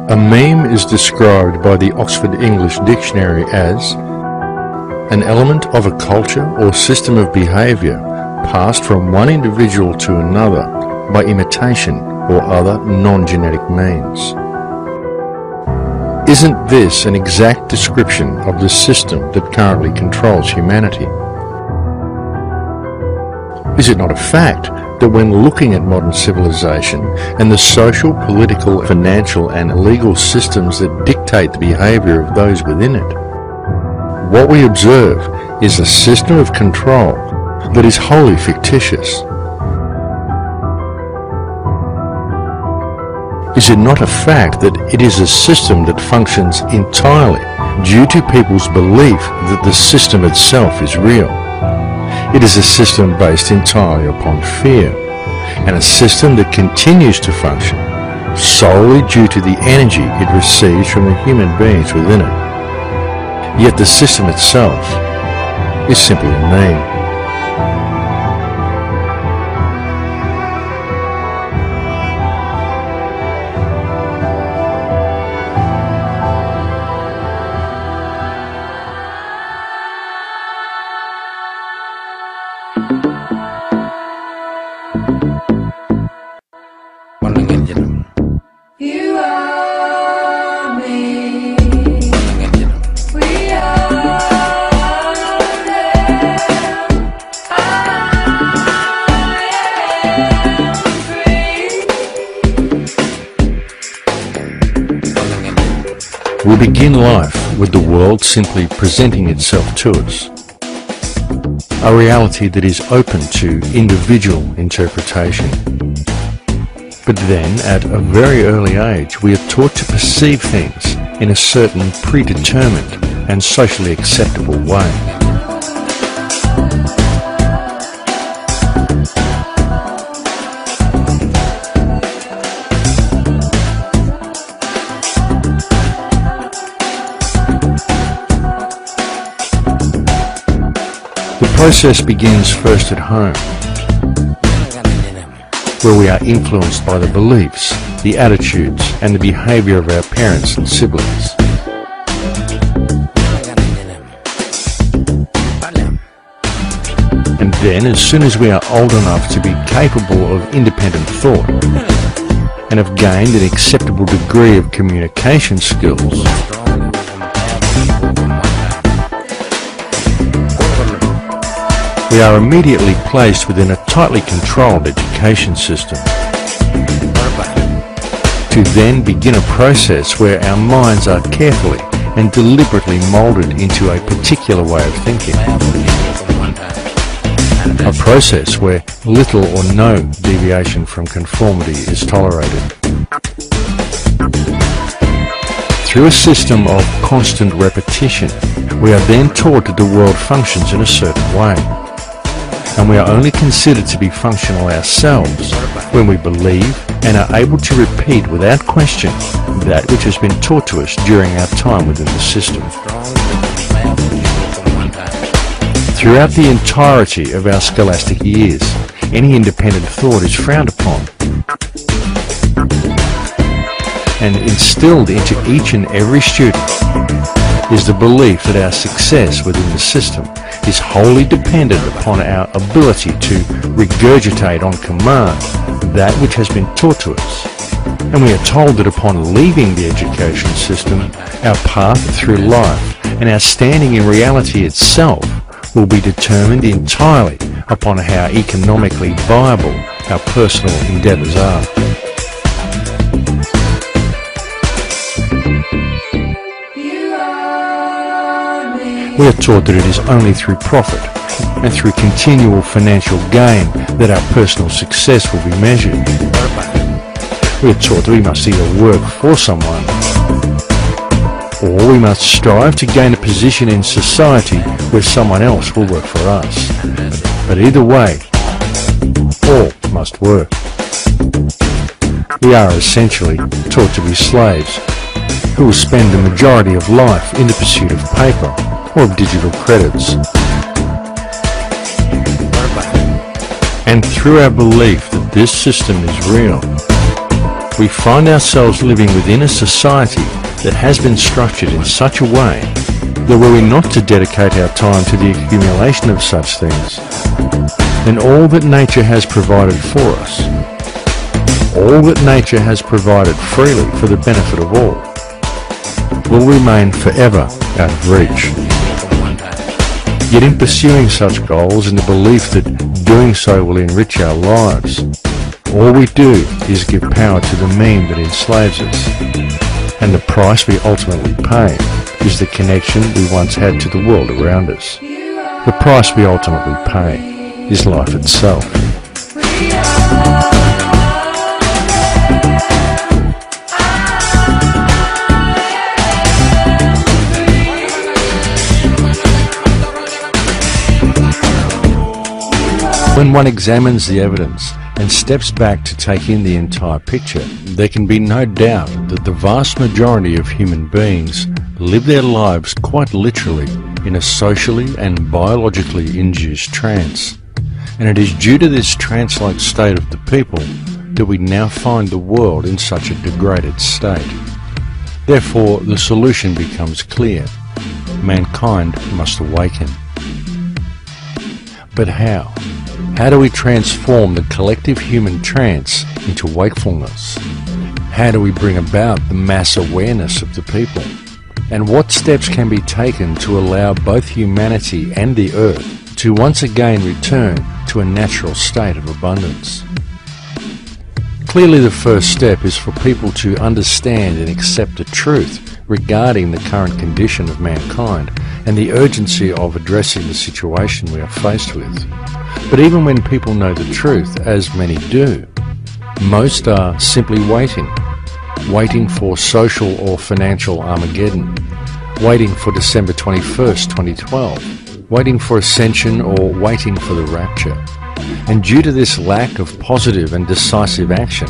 A meme is described by the Oxford English Dictionary as an element of a culture or system of behaviour passed from one individual to another by imitation or other non-genetic means. Isn't this an exact description of the system that currently controls humanity? Is it not a fact that when looking at modern civilization and the social, political, financial and legal systems that dictate the behaviour of those within it, what we observe is a system of control that is wholly fictitious? Is it not a fact that it is a system that functions entirely due to people's belief that the system itself is real? It is a system based entirely upon fear, and a system that continues to function solely due to the energy it receives from the human beings within it. Yet the system itself is simply a name. You are me. We are them. I am free. We begin life with the world simply presenting itself to us, a reality that is open to individual interpretation. But then, at a very early age, we are taught to perceive things in a certain predetermined and socially acceptable way. The process begins first at home, where we are influenced by the beliefs, the attitudes, and the behaviour of our parents and siblings. And then, as soon as we are old enough to be capable of independent thought, and have gained an acceptable degree of communication skills, we are immediately placed within a tightly controlled education system, to then begin a process where our minds are carefully and deliberately moulded into a particular way of thinking. A process where little or no deviation from conformity is tolerated. Through a system of constant repetition, we are then taught that the world functions in a certain way, and we are only considered to be functional ourselves when we believe and are able to repeat without question that which has been taught to us during our time within the system. Throughout the entirety of our scholastic years, any independent thought is frowned upon, and instilled into each and every student is the belief that our success within the system is wholly dependent upon our ability to regurgitate on command that which has been taught to us. And we are told that upon leaving the education system, our path through life and our standing in reality itself will be determined entirely upon how economically viable our personal endeavours are. We are taught that it is only through profit and through continual financial gain that our personal success will be measured. We are taught that we must either work for someone, or we must strive to gain a position in society where someone else will work for us. But either way, all must work. We are essentially taught to be slaves, who will spend the majority of life in the pursuit of paper or of digital credits. And through our belief that this system is real, we find ourselves living within a society that has been structured in such a way that were we not to dedicate our time to the accumulation of such things, then all that nature has provided for us, all that nature has provided freely for the benefit of all, will remain forever out of reach. Yet in pursuing such goals in the belief that doing so will enrich our lives, all we do is give power to the mean that enslaves us, and the price we ultimately pay is the connection we once had to the world around us. The price we ultimately pay is life itself. When one examines the evidence and steps back to take in the entire picture, there can be no doubt that the vast majority of human beings live their lives quite literally in a socially and biologically induced trance. And it is due to this trance-like state of the people that we now find the world in such a degraded state. Therefore, the solution becomes clear. Mankind must awaken. But how? How do we transform the collective human trance into wakefulness? How do we bring about the mass awareness of the people? And what steps can be taken to allow both humanity and the earth to once again return to a natural state of abundance? Clearly, the first step is for people to understand and accept the truth regarding the current condition of mankind and the urgency of addressing the situation we are faced with. But even when people know the truth, as many do, most are simply waiting for social or financial Armageddon, waiting for December 21st, 2012, waiting for ascension or waiting for the rapture. And due to this lack of positive and decisive action,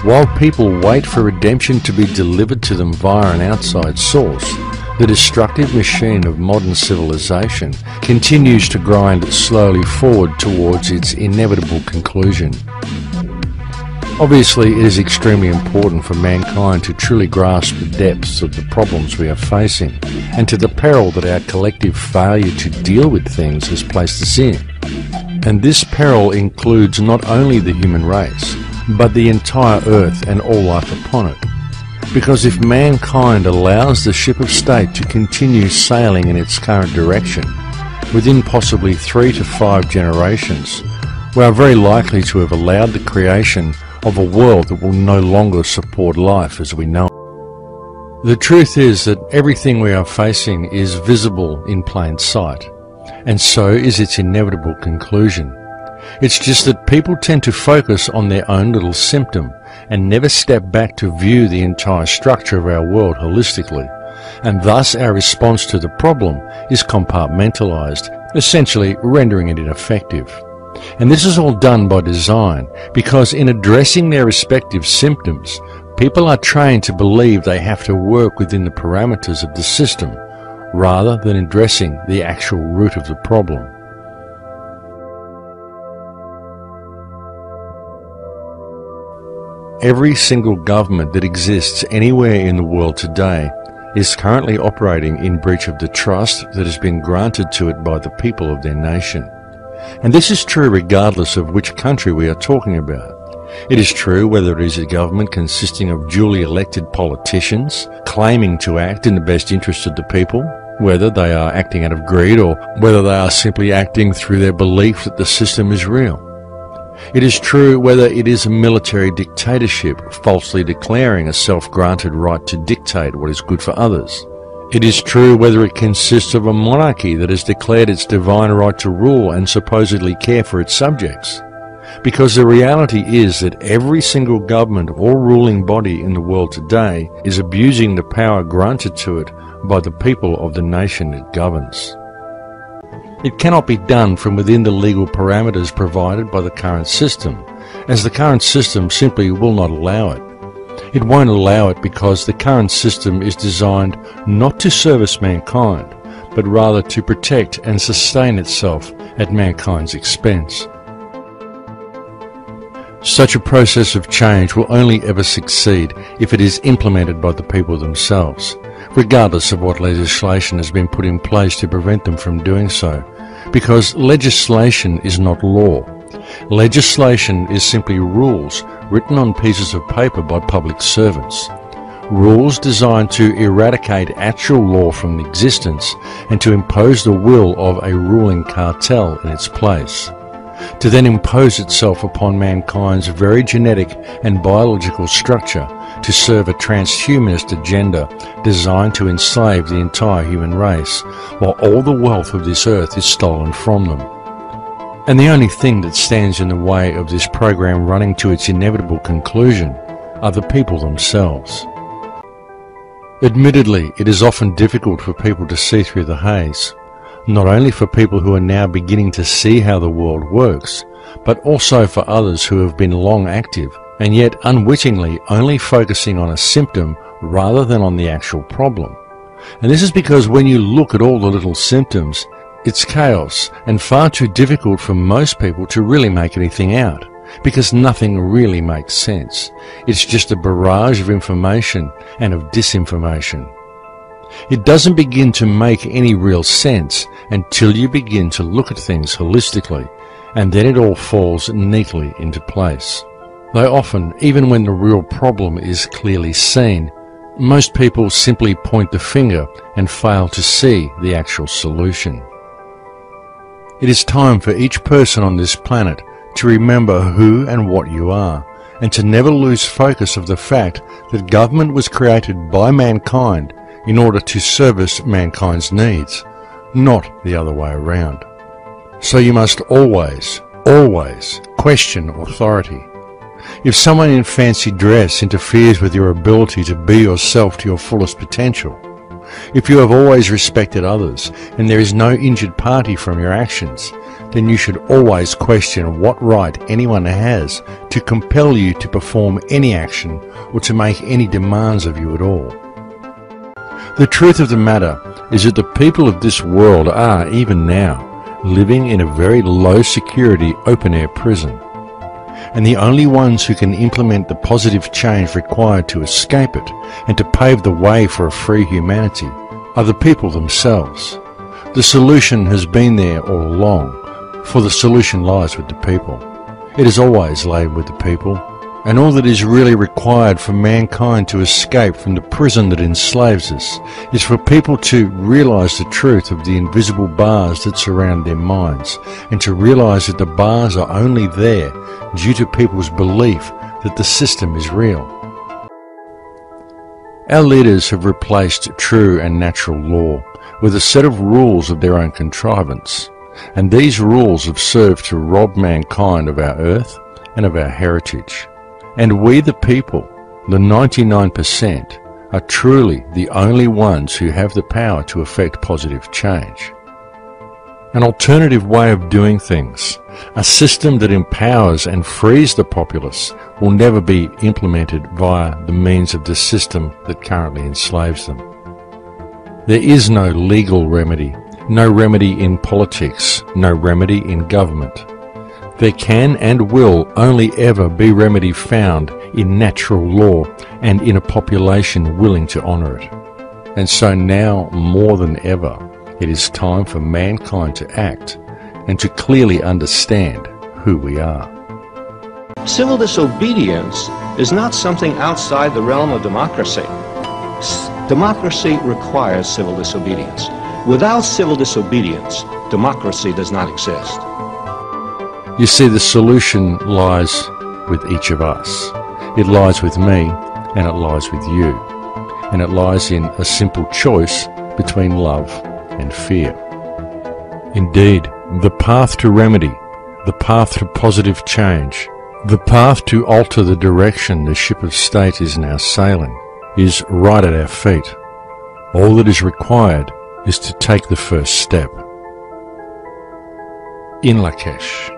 while people wait for redemption to be delivered to them via an outside source, the destructive machine of modern civilization continues to grind slowly forward towards its inevitable conclusion. Obviously, it is extremely important for mankind to truly grasp the depths of the problems we are facing and to the peril that our collective failure to deal with things has placed us in. And this peril includes not only the human race, but the entire earth and all life upon it. Because if mankind allows the ship of state to continue sailing in its current direction, within possibly 3 to 5 generations, we are very likely to have allowed the creation of a world that will no longer support life as we know it. The truth is that everything we are facing is visible in plain sight, and so is its inevitable conclusion. It's just that people tend to focus on their own little symptom and never step back to view the entire structure of our world holistically, and thus our response to the problem is compartmentalized, essentially rendering it ineffective. And this is all done by design, because in addressing their respective symptoms, people are trained to believe they have to work within the parameters of the system, rather than addressing the actual root of the problem. Every single government that exists anywhere in the world today is currently operating in breach of the trust that has been granted to it by the people of their nation. And this is true regardless of which country we are talking about. It is true whether it is a government consisting of duly elected politicians claiming to act in the best interest of the people, whether they are acting out of greed or whether they are simply acting through their belief that the system is real. It is true whether it is a military dictatorship falsely declaring a self-granted right to dictate what is good for others. It is true whether it consists of a monarchy that has declared its divine right to rule and supposedly care for its subjects. Because the reality is that every single government or ruling body in the world today is abusing the power granted to it by the people of the nation it governs. It cannot be done from within the legal parameters provided by the current system, as the current system simply will not allow it. It won't allow it because the current system is designed not to service mankind, but rather to protect and sustain itself at mankind's expense. Such a process of change will only ever succeed if it is implemented by the people themselves, regardless of what legislation has been put in place to prevent them from doing so, because legislation is not law. Legislation is simply rules written on pieces of paper by public servants. Rules designed to eradicate actual law from existence and to impose the will of a ruling cartel in its place, to then impose itself upon mankind's very genetic and biological structure to serve a transhumanist agenda designed to enslave the entire human race, while all the wealth of this earth is stolen from them. And the only thing that stands in the way of this program running to its inevitable conclusion are the people themselves. Admittedly, it is often difficult for people to see through the haze, not only for people who are now beginning to see how the world works, but also for others who have been long active and yet unwittingly only focusing on a symptom rather than on the actual problem. And this is because when you look at all the little symptoms, it's chaos and far too difficult for most people to really make anything out, because nothing really makes sense. It's just a barrage of information and of disinformation. It doesn't begin to make any real sense until you begin to look at things holistically, and then it all falls neatly into place. Though often, even when the real problem is clearly seen, most people simply point the finger and fail to see the actual solution. It is time for each person on this planet to remember who and what you are, and to never lose focus of the fact that government was created by mankind in order to service mankind's needs, not the other way around. So you must always question authority. If someone in fancy dress interferes with your ability to be yourself to your fullest potential, if you have always respected others and there is no injured party from your actions, then you should always question what right anyone has to compel you to perform any action or to make any demands of you at all. The truth of the matter is that the people of this world are, even now, living in a very low security open-air prison. And the only ones who can implement the positive change required to escape it and to pave the way for a free humanity are the people themselves. The solution has been there all along, for the solution lies with the people. It is always laid with the people, and all that is really required for mankind to escape from the prison that enslaves us is for people to realize the truth of the invisible bars that surround their minds, and to realize that the bars are only there due to people's belief that the system is real. Our leaders have replaced true and natural law with a set of rules of their own contrivance, and these rules have served to rob mankind of our earth and of our heritage. And we the people, the 99%, are truly the only ones who have the power to effect positive change. An alternative way of doing things, a system that empowers and frees the populace, will never be implemented via the means of the system that currently enslaves them. There is no legal remedy, no remedy in politics, no remedy in government. There can and will only ever be remedy found in natural law and in a population willing to honour it. And so now, more than ever, it is time for mankind to act and to clearly understand who we are. Civil disobedience is not something outside the realm of democracy. Democracy requires civil disobedience. Without civil disobedience, democracy does not exist. You see, the solution lies with each of us. It lies with me, and it lies with you. And it lies in a simple choice between love and fear. Indeed, the path to remedy, the path to positive change, the path to alter the direction the ship of state is now sailing, is right at our feet. All that is required is to take the first step. In Lakesh.